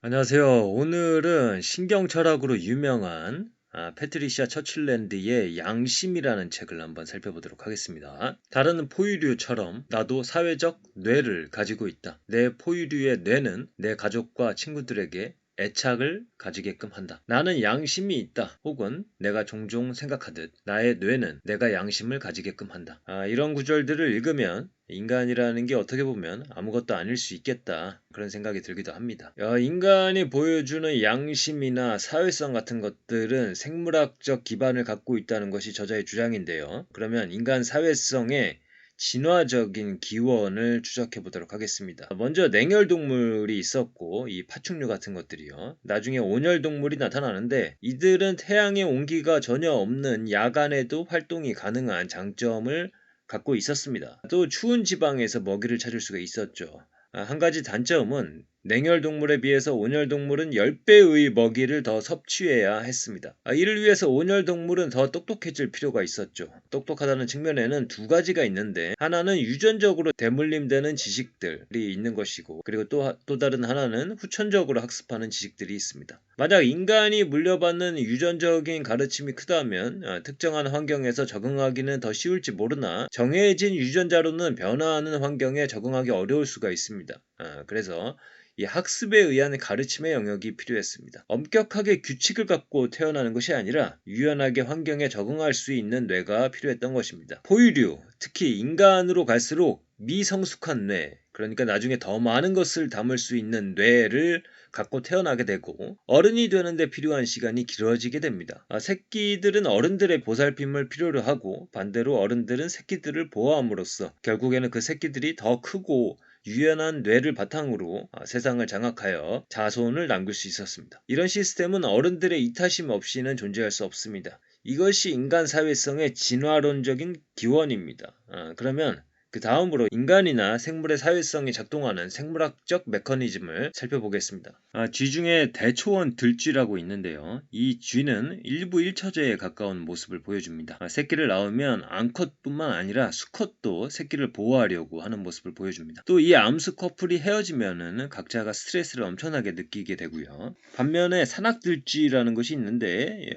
안녕하세요. 오늘은 신경철학으로 유명한 패트리시아 처칠랜드의 양심이라는 책을 한번 살펴보도록 하겠습니다. 다른 포유류처럼 나도 사회적 뇌를 가지고 있다. 내 포유류의 뇌는 내 가족과 친구들에게 애착을 가지게끔 한다. 나는 양심이 있다. 혹은 내가 종종 생각하듯 나의 뇌는 내가 양심을 가지게끔 한다. 이런 구절들을 읽으면 인간이라는 게 어떻게 보면 아무것도 아닐 수 있겠다. 그런 생각이 들기도 합니다. 인간이 보여주는 양심이나 사회성 같은 것들은 생물학적 기반을 갖고 있다는 것이 저자의 주장인데요. 그러면 인간 사회성의 진화적인 기원을 추적해 보도록 하겠습니다. 먼저 냉혈동물이 있었고 이 파충류 같은 것들이요. 나중에 온혈동물이 나타나는데 이들은 태양의 온기가 전혀 없는 야간에도 활동이 가능한 장점을 갖고 있었습니다. 또 추운 지방에서 먹이를 찾을 수가 있었죠. 한 가지 단점은 냉혈동물에 비해서 온혈동물은 10배의 먹이를 더 섭취해야 했습니다. 이를 위해서 온혈동물은 더 똑똑해질 필요가 있었죠. 똑똑하다는 측면에는 두 가지가 있는데 하나는 유전적으로 대물림되는 지식들이 있는 것이고 그리고 또 다른 하나는 후천적으로 학습하는 지식들이 있습니다. 만약 인간이 물려받는 유전적인 가르침이 크다면 특정한 환경에서 적응하기는 더 쉬울지 모르나 정해진 유전자로는 변화하는 환경에 적응하기 어려울 수가 있습니다. 그래서 이 학습에 의한 가르침의 영역이 필요했습니다. 엄격하게 규칙을 갖고 태어나는 것이 아니라 유연하게 환경에 적응할 수 있는 뇌가 필요했던 것입니다. 포유류, 특히 인간으로 갈수록 미성숙한 뇌, 그러니까 나중에 더 많은 것을 담을 수 있는 뇌를 갖고 태어나게 되고 어른이 되는데 필요한 시간이 길어지게 됩니다. 새끼들은 어른들의 보살핌을 필요로 하고 반대로 어른들은 새끼들을 보호함으로써 결국에는 그 새끼들이 더 크고 유연한 뇌를 바탕으로 세상을 장악하여 자손을 남길 수 있었습니다. 이런 시스템은 어른들의 이타심 없이는 존재할 수 없습니다. 이것이 인간 사회성의 진화론적인 기원입니다. 그러면 그 다음으로 인간이나 생물의 사회성이 작동하는 생물학적 메커니즘을 살펴보겠습니다. 쥐 중에 대초원 들쥐라고 있는데요. 이 쥐는 일부 1처제에 가까운 모습을 보여줍니다. 새끼를 낳으면 암컷뿐만 아니라 수컷도 새끼를 보호하려고 하는 모습을 보여줍니다. 또 이 암수 커플이 헤어지면은 각자가 스트레스를 엄청나게 느끼게 되고요. 반면에 산악들쥐라는 것이 있는데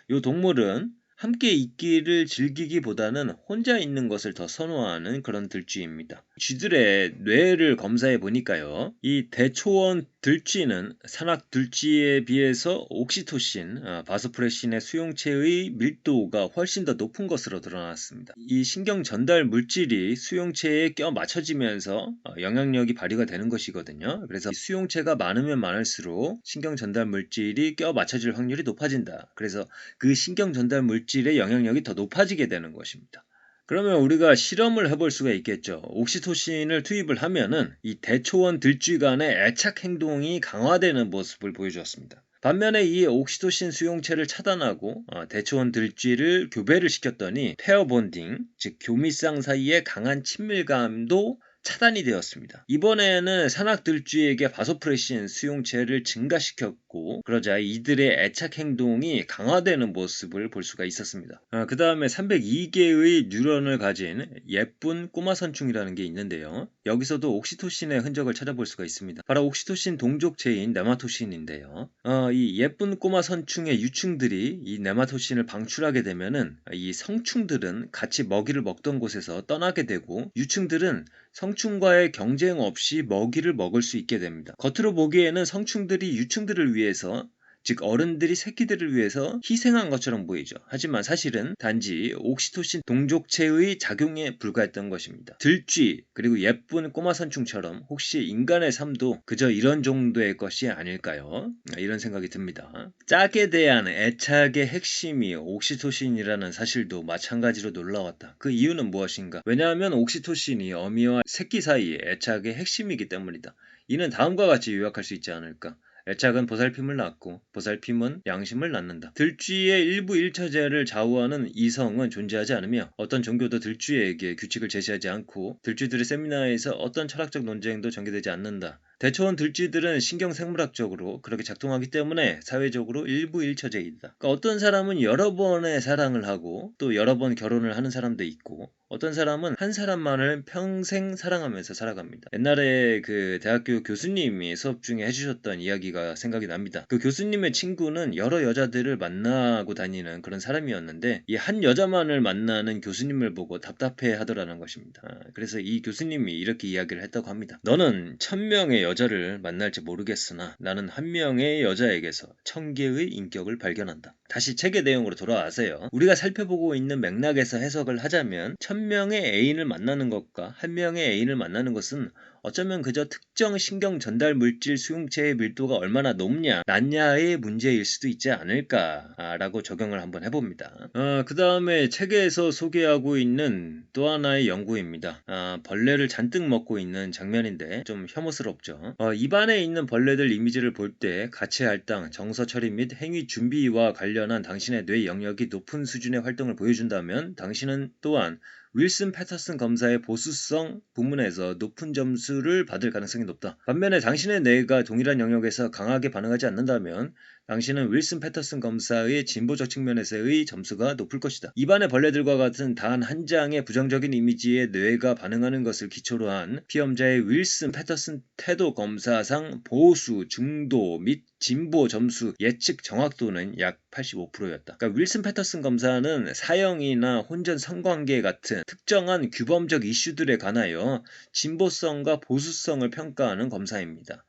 이 동물은 함께 있기를 즐기기보다는 혼자 있는 것을 더 선호하는 그런 들쥐입니다. 쥐들의 뇌를 검사해 보니까요. 이 대초원 들쥐는 산악 들쥐에 비해서 옥시토신, 바소프레신의 수용체의 밀도가 훨씬 더 높은 것으로 드러났습니다. 이 신경 전달 물질이 수용체에 껴 맞춰지면서 영향력이 발휘가 되는 것이거든요. 그래서 수용체가 많으면 많을수록 신경 전달 물질이 껴 맞춰질 확률이 높아진다. 그래서 그 신경 전달 물질의 영향력이 더 높아지게 되는 것입니다. 그러면 우리가 실험을 해볼 수가 있겠죠. 옥시토신을 투입을 하면은 이 대초원 들쥐 간의 애착 행동이 강화되는 모습을 보여주었습니다. 반면에 이 옥시토신 수용체를 차단하고 대초원 들쥐를 교배를 시켰더니 페어 본딩, 즉 교미쌍 사이의 강한 친밀감도 차단이 되었습니다. 이번에는 산악들쥐에게 바소프레신 수용체를 증가시켰고 그러자 이들의 애착 행동이 강화되는 모습을 볼 수가 있었습니다. 그 다음에 302개의 뉴런을 가진 예쁜 꼬마 선충이라는 게 있는데요. 여기서도 옥시토신의 흔적을 찾아볼 수가 있습니다. 바로 옥시토신 동족체인 네마토신인데요. 이 예쁜 꼬마 선충의 유충들이 이 네마토신을 방출하게 되면은 이 성충들은 같이 먹이를 먹던 곳에서 떠나게 되고 유충들은 성충과의 경쟁 없이 먹이를 먹을 수 있게 됩니다. 겉으로 보기에는 성충들이 유충들을 위해서 즉 어른들이 새끼들을 위해서 희생한 것처럼 보이죠. 하지만 사실은 단지 옥시토신 동족체의 작용에 불과했던 것입니다. 들쥐 그리고 예쁜 꼬마 선충처럼 혹시 인간의 삶도 그저 이런 정도의 것이 아닐까요? 이런 생각이 듭니다. 짝에 대한 애착의 핵심이 옥시토신이라는 사실도 마찬가지로 놀라웠다. 그 이유는 무엇인가? 왜냐하면 옥시토신이 어미와 새끼 사이의 애착의 핵심이기 때문이다. 이는 다음과 같이 요약할 수 있지 않을까? 애착은 보살핌을 낳고 보살핌은 양심을 낳는다. 들쥐의 일부 1처제를 좌우하는 이성은 존재하지 않으며 어떤 종교도 들쥐에게 규칙을 제시하지 않고 들쥐들의 세미나에서 어떤 철학적 논쟁도 전개되지 않는다. 대초원 들쥐들은 신경생물학적으로 그렇게 작동하기 때문에 사회적으로 일부 1처제이다. 그러니까 어떤 사람은 여러 번의 사랑을 하고 또 여러 번 결혼을 하는 사람도 있고 어떤 사람은 한 사람만을 평생 사랑하면서 살아갑니다. 옛날에 그 대학교 교수님이 수업 중에 해주셨던 이야기가 생각이 납니다. 그 교수님의 친구는 여러 여자들을 만나고 다니는 그런 사람이었는데 이 한 여자만을 만나는 교수님을 보고 답답해 하더라는 것입니다. 그래서 이 교수님이 이렇게 이야기를 했다고 합니다. 너는 1000명의 여자를 만날지 모르겠으나 나는 한 명의 여자에게서 1000개의 인격을 발견한다. 다시 책의 내용으로 돌아와서요. 우리가 살펴보고 있는 맥락에서 해석을 하자면 1000명의 애인을 만나는 것과 한 명의 애인을 만나는 것은 어쩌면 그저 특정 신경 전달 물질 수용체의 밀도가 얼마나 높냐 낮냐의 문제일 수도 있지 않을까라고 적용을 한번 해봅니다. 그 다음에 책에서 소개하고 있는 또 하나의 연구입니다. 벌레를 잔뜩 먹고 있는 장면인데 좀 혐오스럽죠. 입안에 있는 벌레들 이미지를 볼 때 가치 할당, 정서 처리 및 행위 준비와 관련한 당신의 뇌 영역이 높은 수준의 활동을 보여준다면 당신은 또한 윌슨 패터슨 검사의 보수성 부문에서 높은 점수를 받을 가능성이 높다. 반면에 당신의 뇌가 동일한 영역에서 강하게 반응하지 않는다면 당신은 윌슨 패터슨 검사의 진보적 측면에서의 점수가 높을 것이다. 입안의 벌레들과 같은 단 한 장의 부정적인 이미지에 뇌가 반응하는 것을 기초로 한 피험자의 윌슨 패터슨 태도 검사상 보수, 중도 및 진보 점수 예측 정확도는 약 85%였다. 그러니까 윌슨 패터슨 검사는 사형이나 혼전 성관계 같은 특정한 규범적 이슈들에 관하여 진보성과 보수성을 평가하는 검사입니다.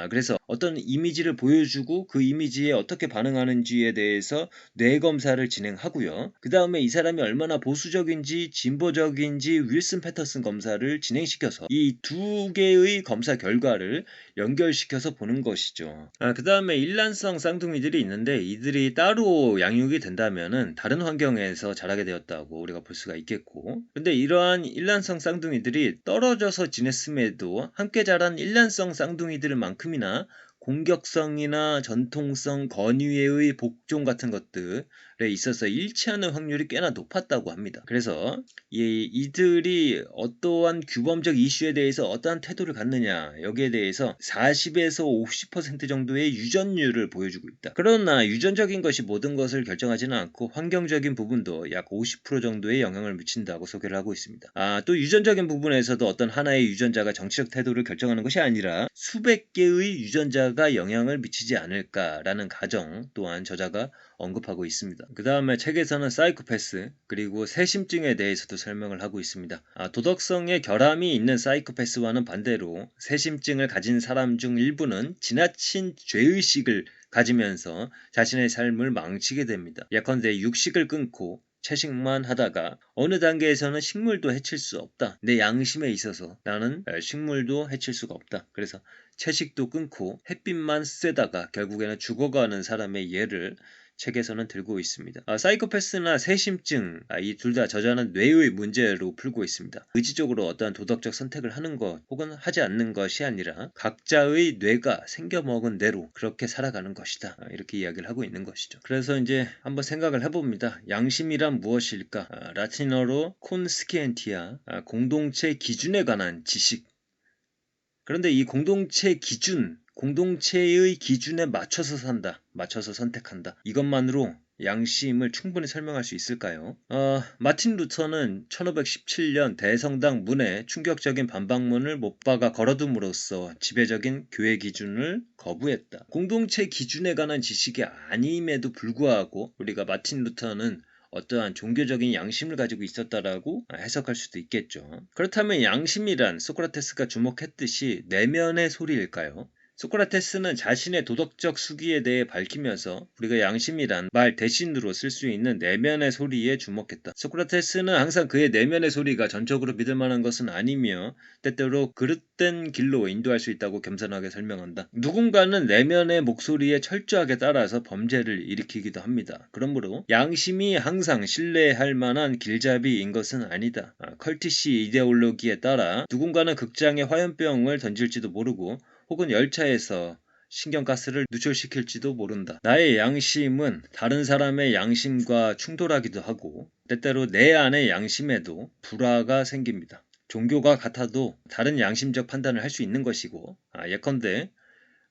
그래서 어떤 이미지를 보여주고 그 이미지에 어떻게 반응하는지에 대해서 뇌 검사를 진행하고요. 그 다음에 이 사람이 얼마나 보수적인지 진보적인지 윌슨 패터슨 검사를 진행시켜서 이 두 개의 검사 결과를 연결시켜서 보는 것이죠. 그 다음에 일란성 쌍둥이들이 있는데 이들이 따로 양육이 된다면은 다른 환경에서 자라게 되었다고 우리가 볼 수가 있겠고, 근데 이러한 일란성 쌍둥이들이 떨어져서 지냈음에도 함께 자란 일란성 쌍둥이들 만큼이나 공격성이나 전통성, 권위의 복종 같은 것들에 있어서 일치하는 확률이 꽤나 높았다고 합니다. 그래서 이들이 어떠한 규범적 이슈에 대해서 어떠한 태도를 갖느냐 여기에 대해서 40에서 50% 정도의 유전율을 보여주고 있다. 그러나 유전적인 것이 모든 것을 결정하지는 않고 환경적인 부분도 약 50% 정도의 영향을 미친다고 소개를 하고 있습니다. 또 유전적인 부분에서도 어떤 하나의 유전자가 정치적 태도를 결정하는 것이 아니라 수백 개의 유전자가 영향을 미치지 않을까라는 가정 또한 저자가 언급하고 있습니다. 그 다음에 책에서는 사이코패스 그리고 세심증에 대해서도 설명을 하고 있습니다. 도덕성의 결함이 있는 사이코패스와는 반대로 세심증을 가진 사람 중 일부는 지나친 죄의식을 가지면서 자신의 삶을 망치게 됩니다. 예컨대 육식을 끊고 채식만 하다가 어느 단계에서는 식물도 해칠 수 없다. 내 양심에 있어서 나는 식물도 해칠 수가 없다. 그래서 채식도 끊고 햇빛만 쐬다가 결국에는 죽어가는 사람의 예를 책에서는 들고 있습니다. 사이코패스나 세심증 이 둘 다 저자는 뇌의 문제로 풀고 있습니다. 의지적으로 어떠한 도덕적 선택을 하는 것 혹은 하지 않는 것이 아니라 각자의 뇌가 생겨먹은 대로 그렇게 살아가는 것이다. 이렇게 이야기를 하고 있는 것이죠. 그래서 이제 한번 생각을 해봅니다. 양심이란 무엇일까? 라틴어로 콘스키엔티아, 공동체 기준에 관한 지식. 그런데 이 공동체 기준, 공동체의 기준에 맞춰서 산다, 맞춰서 선택한다. 이것만으로 양심을 충분히 설명할 수 있을까요? 마틴 루터는 1517년 대성당 문에 충격적인 반박문을 못 박아 걸어둠으로써 지배적인 교회 기준을 거부했다. 공동체 기준에 관한 지식이 아님에도 불구하고 우리가 마틴 루터는 어떠한 종교적인 양심을 가지고 있었다라고 해석할 수도 있겠죠. 그렇다면 양심이란 소크라테스가 주목했듯이 내면의 소리일까요? 소크라테스는 자신의 도덕적 수기에 대해 밝히면서 우리가 양심이란 말 대신으로 쓸 수 있는 내면의 소리에 주목했다. 소크라테스는 항상 그의 내면의 소리가 전적으로 믿을 만한 것은 아니며 때때로 그릇된 길로 인도할 수 있다고 겸손하게 설명한다. 누군가는 내면의 목소리에 철저하게 따라서 범죄를 일으키기도 합니다. 그러므로 양심이 항상 신뢰할 만한 길잡이인 것은 아니다. 컬티시 이데올로기에 따라 누군가는 극장에 화염병을 던질지도 모르고 혹은 열차에서 신경가스를 누출시킬지도 모른다. 나의 양심은 다른 사람의 양심과 충돌하기도 하고 때때로 내 안의 양심에도 불화가 생깁니다. 종교가 같아도 다른 양심적 판단을 할 수 있는 것이고 예컨대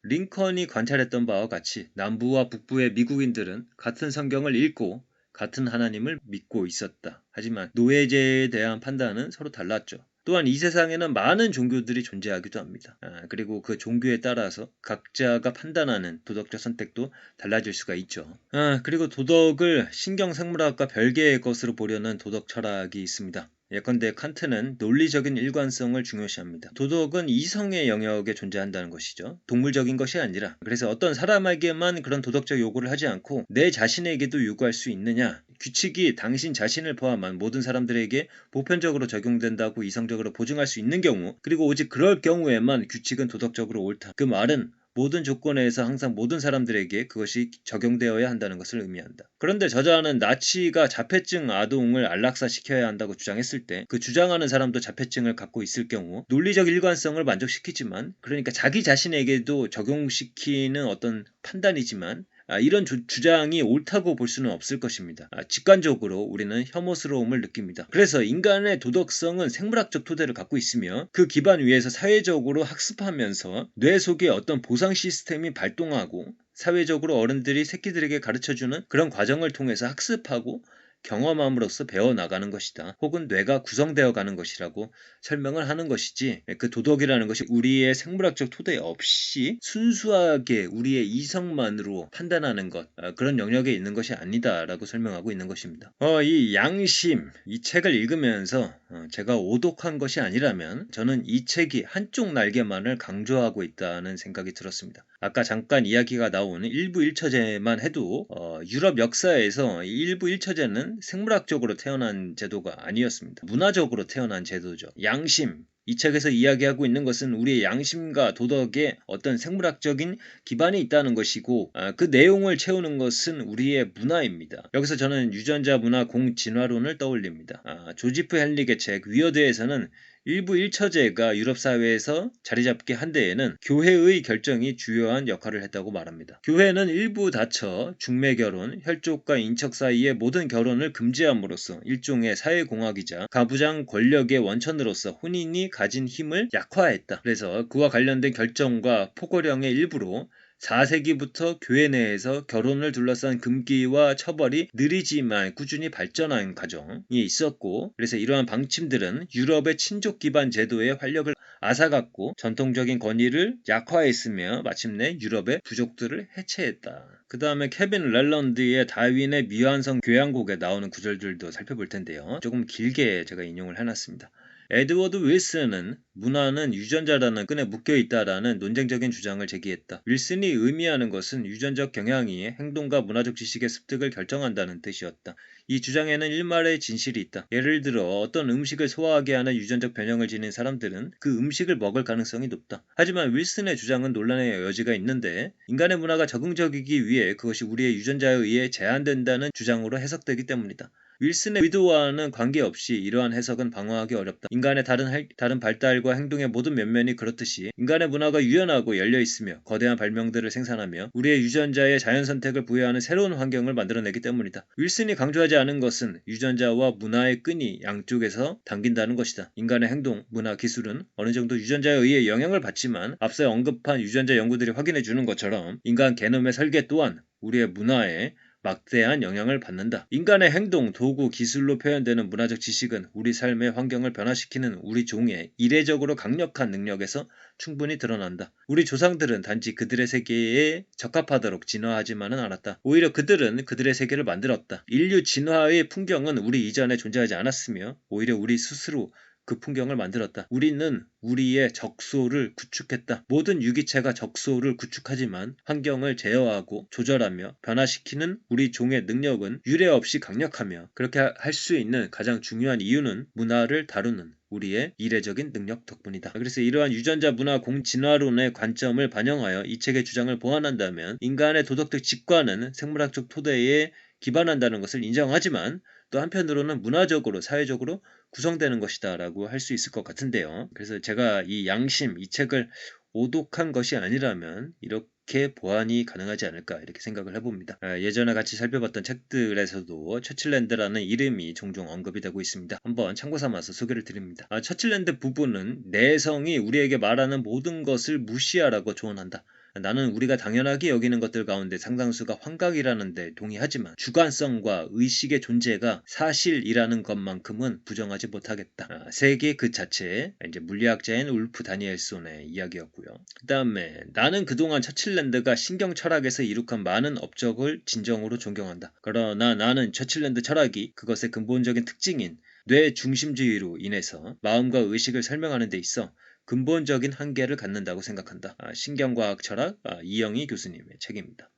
링컨이 관찰했던 바와 같이 남부와 북부의 미국인들은 같은 성경을 읽고 같은 하나님을 믿고 있었다. 하지만 노예제에 대한 판단은 서로 달랐죠. 또한 이 세상에는 많은 종교들이 존재하기도 합니다. 그리고 그 종교에 따라서 각자가 판단하는 도덕적 선택도 달라질 수가 있죠. 그리고 도덕을 신경생물학과 별개의 것으로 보려는 도덕 철학이 있습니다. 예컨대 칸트는 논리적인 일관성을 중요시합니다. 도덕은 이성의 영역에 존재한다는 것이죠. 동물적인 것이 아니라. 그래서 어떤 사람에게만 그런 도덕적 요구를 하지 않고 내 자신에게도 요구할 수 있느냐. 규칙이 당신 자신을 포함한 모든 사람들에게 보편적으로 적용된다고 이성적으로 보증할 수 있는 경우, 그리고 오직 그럴 경우에만 규칙은 도덕적으로 옳다. 그 말은 모든 조건에서 항상 모든 사람들에게 그것이 적용되어야 한다는 것을 의미한다. 그런데 저자는 나치가 자폐증 아동을 안락사시켜야 한다고 주장했을 때 그 주장하는 사람도 자폐증을 갖고 있을 경우 논리적 일관성을 만족시키지만, 그러니까 자기 자신에게도 적용시키는 어떤 판단이지만 이런 주장이 옳다고 볼 수는 없을 것입니다. 직관적으로 우리는 혐오스러움을 느낍니다. 그래서 인간의 도덕성은 생물학적 토대를 갖고 있으며 그 기반 위에서 사회적으로 학습하면서 뇌 속에 어떤 보상 시스템이 발동하고 사회적으로 어른들이 새끼들에게 가르쳐주는 그런 과정을 통해서 학습하고 경험함으로써 배워나가는 것이다. 혹은 뇌가 구성되어 가는 것이라고 설명을 하는 것이지, 그 도덕이라는 것이 우리의 생물학적 토대 없이 순수하게 우리의 이성만으로 판단하는 것, 그런 영역에 있는 것이 아니다 라고 설명하고 있는 것입니다. 이 양심, 이 책을 읽으면서 제가 오독한 것이 아니라면 저는 이 책이 한쪽 날개만을 강조하고 있다는 생각이 들었습니다. 아까 잠깐 이야기가 나온 일부 1처제만 해도 유럽 역사에서 일부 1처제는 생물학적으로 태어난 제도가 아니었습니다. 문화적으로 태어난 제도죠. 양심, 이 책에서 이야기하고 있는 것은 우리의 양심과 도덕에 어떤 생물학적인 기반이 있다는 것이고, 그 내용을 채우는 것은 우리의 문화입니다. 여기서 저는 유전자 문화 공진화론을 떠올립니다. 조지프 헨릭의 책 위어드에서는 일부 1처제가 유럽 사회에서 자리잡게 한 데에는 교회의 결정이 주요한 역할을 했다고 말합니다. 교회는 일부 다처, 중매결혼, 혈족과 인척 사이의 모든 결혼을 금지함으로써 일종의 사회공학이자 가부장 권력의 원천으로서 혼인이 가진 힘을 약화했다. 그래서 그와 관련된 결정과 포고령의 일부로 4세기부터 교회 내에서 결혼을 둘러싼 금기와 처벌이 느리지만 꾸준히 발전한 과정이 있었고, 그래서 이러한 방침들은 유럽의 친족 기반 제도의 활력을 앗아갔고 전통적인 권위를 약화했으며 마침내 유럽의 부족들을 해체했다. 그 다음에 케빈 렐런드의 다윈의 미완성 교양곡에 나오는 구절들도 살펴볼 텐데요. 조금 길게 제가 인용을 해놨습니다. 에드워드 윌슨은 문화는 유전자라는 끈에 묶여있다라는 논쟁적인 주장을 제기했다. 윌슨이 의미하는 것은 유전적 경향이 행동과 문화적 지식의 습득을 결정한다는 뜻이었다. 이 주장에는 일말의 진실이 있다. 예를 들어 어떤 음식을 소화하게 하는 유전적 변형을 지닌 사람들은 그 음식을 먹을 가능성이 높다. 하지만 윌슨의 주장은 논란의 여지가 있는데, 인간의 문화가 적응적이기 위해 그것이 우리의 유전자에 의해 제한된다는 주장으로 해석되기 때문이다. 윌슨의 의도와는 관계없이 이러한 해석은 방어하기 어렵다. 인간의 다른 발달과 행동의 모든 면면이 그렇듯이 인간의 문화가 유연하고 열려있으며 거대한 발명들을 생산하며 우리의 유전자에 자연선택을 부여하는 새로운 환경을 만들어내기 때문이다. 윌슨이 강조하지 않은 것은 유전자와 문화의 끈이 양쪽에서 당긴다는 것이다. 인간의 행동, 문화, 기술은 어느 정도 유전자에 의해 영향을 받지만 앞서 언급한 유전자 연구들이 확인해주는 것처럼 인간 게놈의 설계 또한 우리의 문화에 막대한 영향을 받는다. 인간의 행동, 도구, 기술로 표현되는 문화적 지식은 우리 삶의 환경을 변화시키는 우리 종의 이례적으로 강력한 능력에서 충분히 드러난다. 우리 조상들은 단지 그들의 세계에 적합하도록 진화하지만은 않았다. 오히려 그들은 그들의 세계를 만들었다. 인류 진화의 풍경은 우리 이전에 존재하지 않았으며 오히려 우리 스스로 그 풍경을 만들었다. 우리는 우리의 적소를 구축했다. 모든 유기체가 적소를 구축하지만 환경을 제어하고 조절하며 변화시키는 우리 종의 능력은 유례없이 강력하며, 그렇게 할 수 있는 가장 중요한 이유는 문화를 다루는 우리의 이례적인 능력 덕분이다. 그래서 이러한 유전자 문화 공진화론의 관점을 반영하여 이 책의 주장을 보완한다면 인간의 도덕적 직관은 생물학적 토대에 기반한다는 것을 인정하지만 또 한편으로는 문화적으로 사회적으로 구성되는 것이다 라고 할 수 있을 것 같은데요. 그래서 제가 이 양심, 이 책을 오독한 것이 아니라면 이렇게 보완이 가능하지 않을까 이렇게 생각을 해봅니다. 예전에 같이 살펴봤던 책들에서도 처칠랜드라는 이름이 종종 언급이 되고 있습니다. 한번 참고 삼아서 소개를 드립니다. 처칠랜드 부부는 내성이 우리에게 말하는 모든 것을 무시하라고 조언한다. 나는 우리가 당연하게 여기는 것들 가운데 상당수가 환각이라는 데 동의하지만 주관성과 의식의 존재가 사실이라는 것만큼은 부정하지 못하겠다. 세계 그 자체에 이제 물리학자인 울프 다니엘손의 이야기였고요. 그 다음에 나는 그동안 처칠랜드가 신경 철학에서 이룩한 많은 업적을 진정으로 존경한다. 그러나 나는 처칠랜드 철학이 그것의 근본적인 특징인 뇌 중심주의로 인해서 마음과 의식을 설명하는 데 있어 근본적인 한계를 갖는다고 생각한다. 신경과학 철학 이영희 교수님의 책입니다.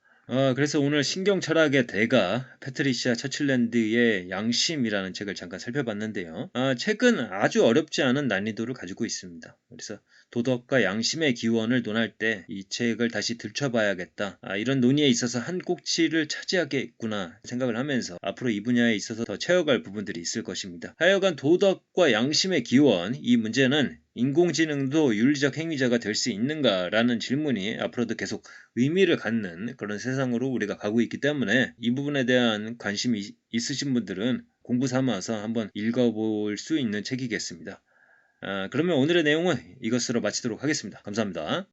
그래서 오늘 신경철학의 대가 패트리시아 처칠랜드의 양심이라는 책을 잠깐 살펴봤는데요. 책은 아주 어렵지 않은 난이도를 가지고 있습니다. 그래서 도덕과 양심의 기원을 논할 때 이 책을 다시 들춰봐야겠다. 이런 논의에 있어서 한 꼭지를 차지하겠구나 생각을 하면서 앞으로 이 분야에 있어서 더 채워갈 부분들이 있을 것입니다. 하여간 도덕과 양심의 기원, 이 문제는 인공지능도 윤리적 행위자가 될 수 있는가라는 질문이 앞으로도 계속 의미를 갖는 그런 세상으로 우리가 가고 있기 때문에 이 부분에 대한 관심이 있으신 분들은 공부 삼아서 한번 읽어볼 수 있는 책이겠습니다. 그러면 오늘의 내용은 이것으로 마치도록 하겠습니다. 감사합니다.